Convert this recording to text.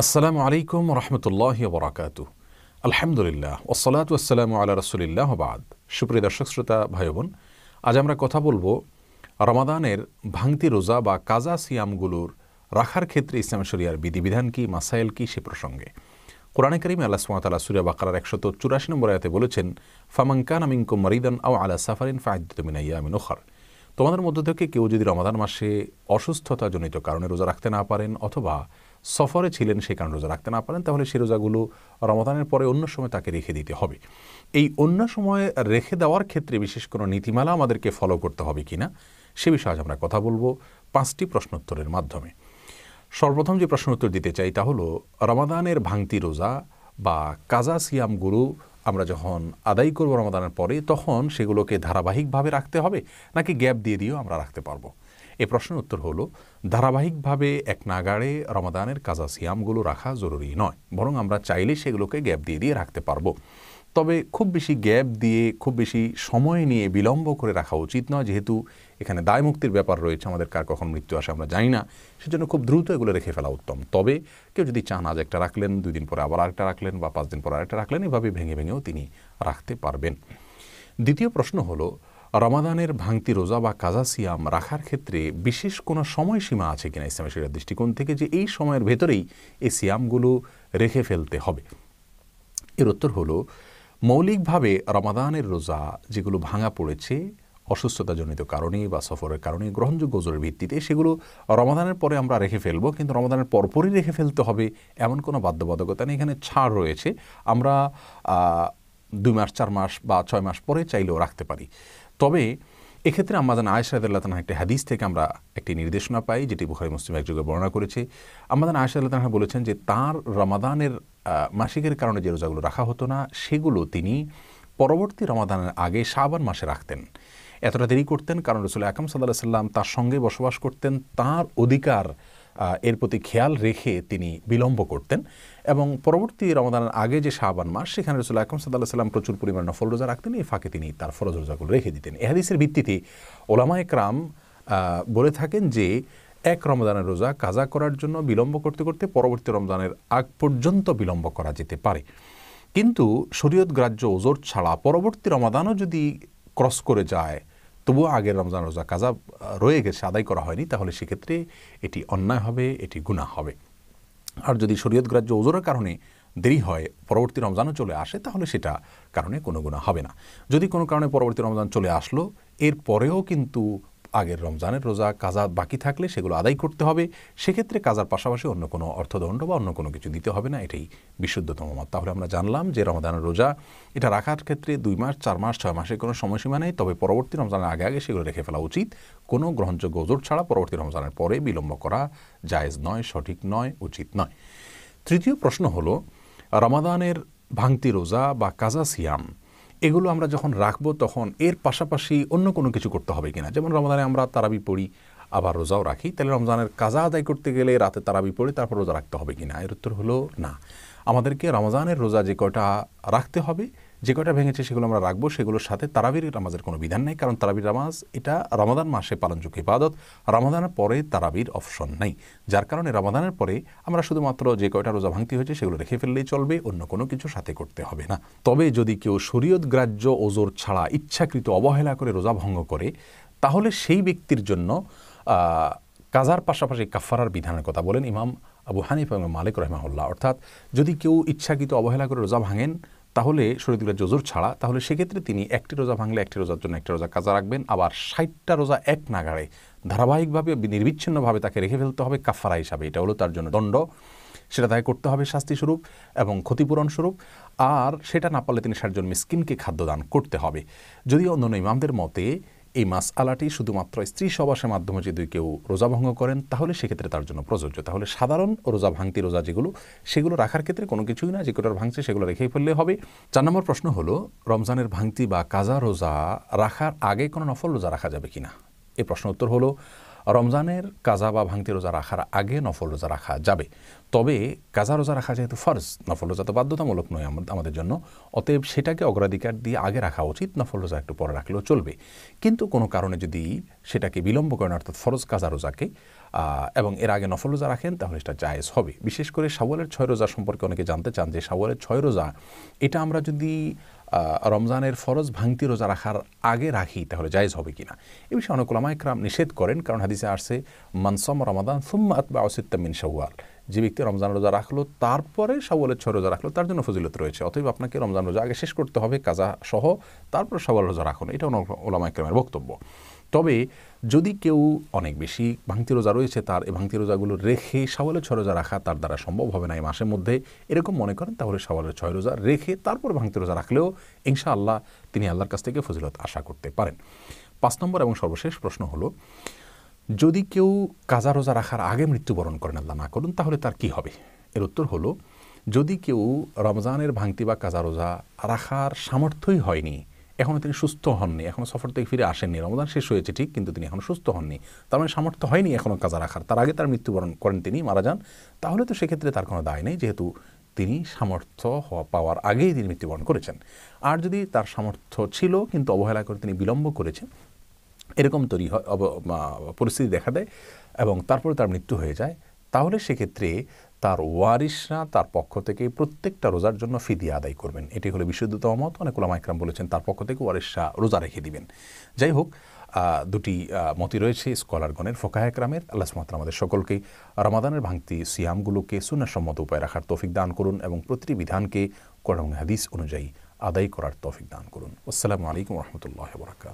আসসালামু আলাইকুম রহমতুল্লাহি ওয়া বারাকাতুহু। আলহামদুলিল্লাহ ওয়াসসালাতু ওয়াসসালামু আলা রাসূলিল্লাহ ওয়া বা'দ। সুপ্রিয় দর্শক শ্রোতা ভাই বোন, আজ আমরা কথা বলবো রমাদানের ভাঙতি রোজা বা কাজা সিয়ামগুলোর রাখার ক্ষেত্রে ইসলামী শরিয়ার বিধিবিধান কি, মাসাইল কি, সে প্রসঙ্গে। কোরআনে কারিমে আল্লাহ সুবহানাহু ওয়া তাআলা সূরা বাকারার 184 নম্বর আয়াতে বলেছেন, ফামান কানা মিনকুম মারিদান আও আলা সাফারিন ফাইদ্দাতুম মিন আইয়ামিন উখর। তোমাদের মধ্য থেকে কেউ যদি রমাদান মাসে অসুস্থতাজনিত কারণে রোজা রাখতে না পারেন অথবা সফরে ছিলেন সেই কারণে রোজা রাখতে না পারেন, তাহলে সেই রোজাগুলো রমাদানের পরে অন্য সময় তাকে রেখে দিতে হবে। এই অন্য সময় রেখে দেওয়ার ক্ষেত্রে বিশেষ কোনো নীতিমালা আমাদেরকে ফলো করতে হবে কিনা সে বিষয়ে আজ আমরা কথা বলবো 5টি প্রশ্নোত্তরের মাধ্যমে। সর্বপ্রথম যে প্রশ্ন উত্তর দিতে চাই তা হলো, রমাদানের ভাঙতি রোজা বা কাজা সিয়ামগুলো আমরা যখন আদায় করব রমাদানের পরে, তখন সেগুলোকে ধারাবাহিকভাবে রাখতে হবে নাকি গ্যাপ দিয়ে দিয়েও আমরা রাখতে পারবো? এই প্রশ্নের উত্তর হলো, ধারাবাহিকভাবে এক নাগাড়ে রমাদানের কাজা সিয়ামগুলো রাখা জরুরি নয়, বরং আমরা চাইলে সেগুলোকে গ্যাপ দিয়ে দিয়ে রাখতে পারবো। তবে খুব বেশি গ্যাপ দিয়ে খুব বেশি সময় নিয়ে বিলম্ব করে রাখা উচিত নয়, যেহেতু এখানে দায় মুক্তির ব্যাপার রয়েছে, আমাদের কার কখন মৃত্যু আসে আমরা জানি না, সেজন্য খুব দ্রুত এগুলো রেখে ফেলা উত্তম। তবে কেউ যদি চান আজ একটা রাখলেন, 2 দিন পরে আবার আরেকটা রাখলেন বা 5 দিন পরে আরেকটা রাখলেন, এভাবে ভেঙে ভেঙেও তিনি রাখতে পারবেন। দ্বিতীয় প্রশ্ন হলো, রমাদানের ভাঙতি রোজা বা কাজা সিয়াম রাখার ক্ষেত্রে বিশেষ কোনো সময়সীমা আছে কিনা ইসলামী শরিয়ার দৃষ্টিকোণ থেকে, যে এই সময়ের ভেতরেই এই সিয়ামগুলো রেখে ফেলতে হবে? এর উত্তর হলো, মৌলিকভাবে রমাদানের রোজা যেগুলো ভাঙা পড়েছে অসুস্থতাজনিত কারণে বা সফরের কারণে গ্রহণযোগ্য ওজোরের ভিত্তিতে, সেগুলো রমাদানের পরে আমরা রেখে ফেলবো, কিন্তু রমাদানের পরপরই রেখে ফেলতে হবে এমন কোনো বাধ্যবাধকতা নেই। এখানে ছাড় রয়েছে, আমরা 2 মাস 4 মাস বা 6 মাস পরে চাইলেও রাখতে পারি। তবে এক্ষেত্রে আমাদের আয়েশা রাদিয়াল্লাহু তাআলা একটি হাদিস থেকে আমরা একটি নির্দেশনা পাই, যেটি বুখারী মুসলিম একযোগে বর্ণনা করেছে। আমাদের আয়েশা রাদিয়াল্লাহু তাআলা বলেছেন যে তার রমাদানের মাসিকের কারণে যে রোজাগুলো রাখা হতো না, সেগুলো তিনি পরবর্তী রমাদানের আগে শাবান মাসে রাখতেন। এতটা দেরি করতেন কারণ রাসূল আকরাম সাল্লাল্লাহু আলাইহি ওয়াসাল্লাম তার সঙ্গে বসবাস করতেন, তার অধিকার এর প্রতি খেয়াল রেখে তিনি বিলম্ব করতেন। এবং পরবর্তী রমাদানের আগে যে শাবান মাস, সেখানে রাসূল আকরাম সাল্লাল্লাহু আলাইহি ওয়াসাল্লাম প্রচুর পরিমাণে নফল রোজা রাখতেন, এই ফাঁকে তিনি তার ফরজ রোজাগুলো রেখে দিতেন। এই হাদিসের ভিত্তিতে উলামায়ে কেরাম বলে থাকেন যে এক রমাদানের রোজা কাজা করার জন্য বিলম্ব করতে করতে পরবর্তী রমজানের আগ পর্যন্ত বিলম্ব করা যেতে পারে। কিন্তু শরীয়ত গ্রাহ্য ওজর ছাড়া পরবর্তী রমাদানও যদি ক্রস করে যায়, তবুও আগের রমজান রোজা কাজা রয়ে গেছে, আদায় করা হয়নি, তাহলে সেক্ষেত্রে এটি অন্যায় হবে, এটি গুনাহ হবে। আর যদি শরীয়ত গ্রাহ্য ওজরের কারণে দেরি হয়, পরবর্তী রমজানও চলে আসে, তাহলে সেটা কারণে কোনো গুনাহ হবে না। যদি কোনো কারণে পরবর্তী রমজান চলে আসলো, এর পরেও কিন্তু আগের রমজানের রোজা কাজা বাকি থাকলে সেগুলো আদায় করতে হবে। সেক্ষেত্রে কাজার পাশাপাশি অন্য কোনো অর্থদণ্ড বা অন্য কোনো কিছু দিতে হবে না, এটাই বিশুদ্ধতম মত। তাহলে আমরা জানলাম যে রমাদানের রোজা এটা রাখার ক্ষেত্রে 2 মাস 4 মাস 6 মাসের কোনো সময়সীমা নেই, তবে পরবর্তী রমজানের আগে আগে সেগুলো রেখে ফেলা উচিত। কোনো গ্রহণযোগ্য ওজর ছাড়া পরবর্তী রমজানের পরে বিলম্ব করা জায়েজ নয়, সঠিক নয়, উচিত নয়। তৃতীয় প্রশ্ন হলো, রমাদানের ভাঙতি রোজা বা কাজা সিয়াম এগুলো আমরা যখন রাখবো তখন এর পাশাপাশি অন্য কোনো কিছু করতে হবে কিনা? যেমন রমাদানে আমরা তারাবি পড়ি, আবার রোজাও রাখি, তাহলে রমজানের কাজা আদায় করতে গেলে রাতে তারাবি পড়ে তারপর রোজা রাখতে হবে কিনা? এর উত্তর হলো না। আমাদেরকে রমজানের রোজা যে কয়টা রাখতে হবে, যে কয়টা ভেঙেছে সেগুলো আমরা রাখবো, সেগুলোর সাথে তারাবির নামাজের কোনো বিধান নেই, কারণ তারাবির নামাজ এটা রমাদান মাসে পালনযোগ্য ইবাদত, রমাদানের পরে তারাবির অপশন নেই। যার কারণে রমাদানের পরে আমরা শুধুমাত্র যে কয়টা রোজা ভাঙতি হয়েছে সেগুলো রেখে ফেললেই চলবে, অন্য কোনো কিছু সাথে করতে হবে না। তবে যদি কেউ শরীয়ত গ্রাহ্য ওজর ছাড়া ইচ্ছাকৃত অবহেলা করে রোজা ভঙ্গ করে, তাহলে সেই ব্যক্তির জন্য কাজার পাশাপাশি কাফারার বিধানের কথা বলেন ইমাম আবু হানিফা এবং মালিক রাহিমাহুল্লাহ। অর্থাৎ যদি কেউ ইচ্ছাকৃত অবহেলা করে রোজা ভাঙেন, তাহলে শরীয়ত গ্রাহ্য ওজর ছাড়া, তাহলে সেক্ষেত্রে তিনি একটি রোজা ভাঙলে একটি রোজার জন্য একটি রোজা কাজা রাখবেন, আবার 60টা রোজা এক নাগাড়ে ধারাবাহিকভাবে নির্বিচ্ছিন্নভাবে তাকে রেখে ফেলতে হবে কাফারা হিসাবে। এটা হলো তার জন্য দণ্ড, সেটা তাকে করতে হবে শাস্তিস্বরূপ এবং ক্ষতিপূরণ স্বরূপ। আর সেটা না পারলে তিনি 60 জন মিসকিনকে খাদ্যদান করতে হবে। যদিও অন্যান্য ইমামদের মতে এই মাসআলাটি শুধুমাত্র স্ত্রী সহবাসের মাধ্যমে যদি কেউ রোজা ভঙ্গ করেন, তাহলে সেক্ষেত্রে তার জন্য প্রযোজ্য। তাহলে সাধারণ রোজা ভাঙতি রোজা যেগুলো, সেগুলো রাখার ক্ষেত্রে কোনো কিছুই না, যে কটার ভাঙছে সেগুলো রেখেই ফেললে হবে। 4 নম্বর প্রশ্ন হলো, রমজানের ভাঙতি বা কাজা রোজা রাখার আগে কোনো নফল রোজা রাখা যাবে কিনা? এই প্রশ্ন উত্তর হলো, রমজানের কাজা বা ভাঙতি রোজা রাখার আগে নফল রোজা রাখা যাবে। তবে কাজা রোজা রাখা যেহেতু ফরজ, নফল রোজা তো বাধ্যতামূলক নয় আমাদের জন্য, অতএব সেটাকে অগ্রাধিকার দিয়ে আগে রাখা উচিত, নফল রোজা একটু পরে রাখলেও চলবে। কিন্তু কোনো কারণে যদি সেটাকে বিলম্ব করেন, অর্থাৎ ফরজ কাজা রোজাকে এবং এর আগে নফল রোজা রাখেন তাহলে এটা জায়েজ হবে। বিশেষ করে শাওয়ালের 6 রোজা সম্পর্কে অনেকে জানতে চান যে শাওয়ালের 6 রোজা এটা আমরা যদি রমজানের ফরজ ভাঙতি রোজা রাখার আগে রাখি তাহলে জায়েজ হবে কিনা। এই বিষয়ে অনেক উলামা ইকরাম নিষেধ করেন, কারণ হাদিসে আসছে মান সামা রমাদান সুম্মা আতবাউ সিত্তাম মিন শাওয়াল, যে ব্যক্তি রমজান রোজা রাখলো তারপরে শাওয়ালের 6 রোজা রাখলো তার জন্য ফজিলত রয়েছে। অতএব আপনাকে রমজান রোজা আগে শেষ করতে হবে কাজা সহ, তারপর শাওয়াল রোজা রাখুন, এটা উলামা ইকরামের বক্তব্য। তবে যদি কেউ অনেক বেশি ভাঙতি রোজা রয়েছে, তার এই ভাঙতি রোজাগুলো রেখে শাওয়ালের 6 রোজা রাখা তার দ্বারা সম্ভব হবে না এই মাসের মধ্যে, এরকম মনে করেন, তাহলে শাওয়ালের 6 রোজা রেখে তারপর ভাঙতি রোজা রাখলেও ইনশাআল্লাহ তিনি আল্লাহর কাছ থেকে ফজিলত আশা করতে পারেন। 5 নম্বর এবং সর্বশেষ প্রশ্ন হলো, যদি কেউ কাজা রোজা রাখার আগে মৃত্যুবরণ করেন, আল্লাহ না করুন, তাহলে তার কি হবে? এর উত্তর হলো, যদি কেউ রমজানের ভাঙতি বা কাজা রোজা রাখার সামর্থ্যই হয়নি, এখনও তিনি সুস্থ হননি, এখনও সফর থেকে ফিরে আসেননি, রমজান শেষ হয়েছে ঠিক, কিন্তু তিনি এখনও সুস্থ হননি, তার মানে সামর্থ্য হয়নি এখনও কাজা রাখার, তার আগে তার মৃত্যুবরণ করেন, তিনি মারা যান, তাহলে তো সেক্ষেত্রে তার কোনো দায় নেই, যেহেতু তিনি সামর্থ্য পাওয়ার আগেই তিনি মৃত্যুবরণ করেছেন। আর যদি তার সামর্থ্য ছিল কিন্তু অবহেলা করে তিনি বিলম্ব করেছেন, এরকম তৈরি হয় পরিস্থিতি দেখা দেয় এবং তারপরে তার মৃত্যু হয়ে যায়, তাহলে সেক্ষেত্রে তার ওয়ারিশরা তার পক্ষ থেকে প্রত্যেকটা রোজার জন্য ফিদিয়া আদায় করবেন। এটি হলো বিশুদ্ধতম মত। অনেক উলামা ইকরাম বলেছেন তার পক্ষ থেকে ওয়ারিশরা রোজা রেখে দিবেন। যাই হোক, দুটি মতই রয়েছে স্কলারগণের, ফোকাহে একরামের। আল্লাহ সুবহানাহু ওয়া তাআলা আমাদের সকলকে রমাদানের ভাঙতি সিয়ামগুলোকে সুন্নাহসম্মত উপায়ে রাখার তৌফিক দান করুন এবং প্রতিটি বিধানকে কোরআন হাদিস অনুযায়ী আদায় করার তৌফিক দান করুন। আসসালামু আলাইকুম ওয়া রাহমাতুল্লাহি ওয়া বারাকাতুহু।